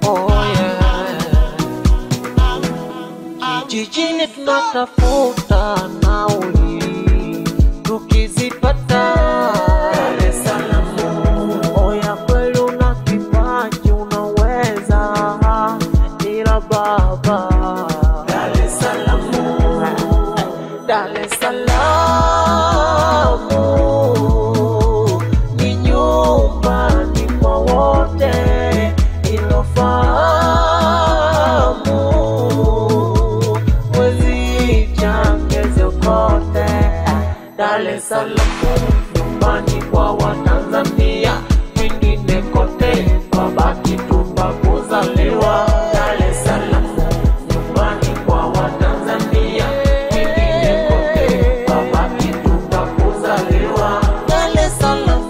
Oh yeah. Kijijini tunatafuta nauli, tukizipata Dar es Salaam. Oya kweli una kipaji unaweza, ila baba Dar es Salaam, Dar es Salaam ni nyumbani kwa wote ilofahamu, mwezi changeze ukote. Dar es Salaam nyumbani kwa Watanzania, kwingine kote babaki tupa kuzaliwa. Dar es Salaam nyumbani kwa Watanzania, kwingine kote babaki tupa kuzaliwa. Dar es Salaam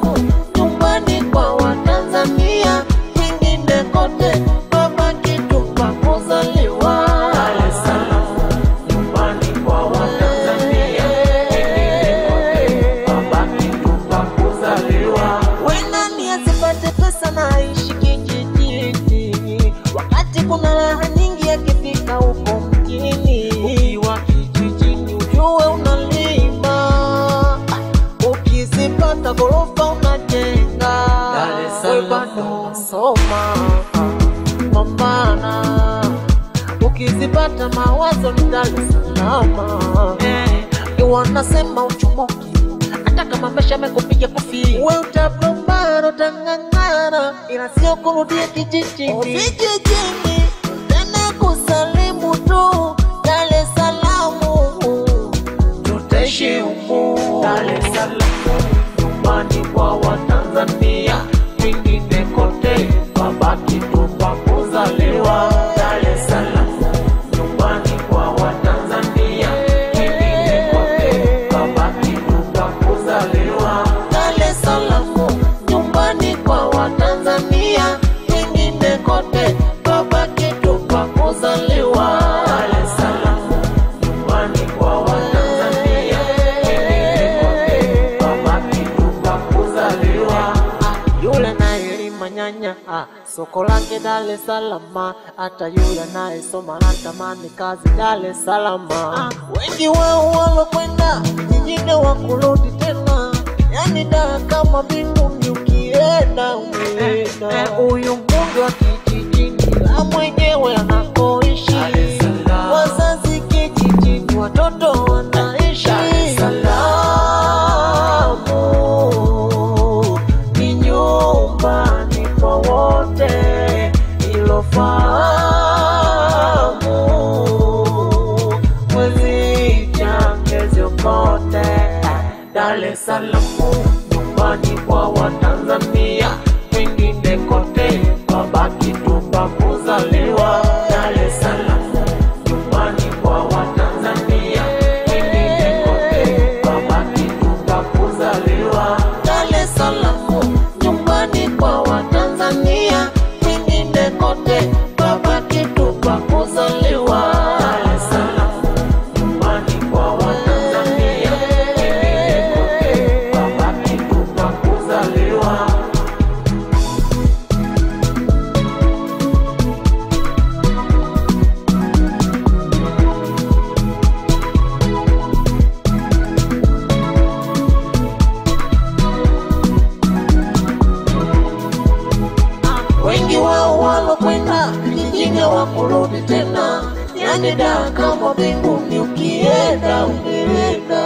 nyumbani kwa Watanzania, kwingine kote babaki tupa kuzaliwa. Dar es Salaam nyumbani kwa Watanzania, wenani asipate pesa na aishi kijijini, wakati kuna raha nyingi yakifika huko mjini. Ukiwa kijijini ujue unalima, ukizipata gorofa unajenga. Dar es Salaam soma, pambana, ukizipata mawazo ni Dar es Salaam. Wanasema uchomoki hata kama maisha yamekupiga kofi, wewe utapambana, utang'ang'ana, ila sio kurudia kijijini. Vijijini tena kusalimu tu, Dar es Salaam tutaishi humu. Dar es Salaam nyumbani kwa Watanzania, kwingine kote babaki tupa kuzaliwa. Dar es Salaam nyumbani kwa Watanzania, kwingine kote babaki tupa kuzaliwa. Dar es Salaam nyumbani kwa Watanzania, kwingine kote babaki tupa kuzaliwa. Dar es Salaam nyumbani kwa Watanzania, kwingine kote babaki tupa kuzaliwa. Yule anayelima nyanya soko lake Dar es Salaam, hata yule anayesoma anatamani kazi Dar es Salaam. Wengi wao walokwenda jijini wakurudi tena, yani da kama mbinguni ukienda umeenda. Huyu mbunge wa kijijini la mwenyewe anakoishi, wazazi kijijini watoto wanaishi. Dar es Salaam ni nyumbani kwa wote ilofahamu, mwezi changeze ukote. Dar es Salaam nyumbani kwa Watanzania, kwingine kote babaki tupa kuzaliwa. Dar es Salaam nyumbani kwa Watanzania, kwingine kote babaki tupa kuzaliwa. Dar es Salaam nyumbani kwa Watanzania, kwingine kote babaki tupa kuzaliwa. Dar es Salaam nyumbani kwa Watanzania, kwingine kote babaki tupa kuzaliwa. Wengi wao walokwenda kijijini wakurudi tena, yani da kama mbinguni ukienda umeenda.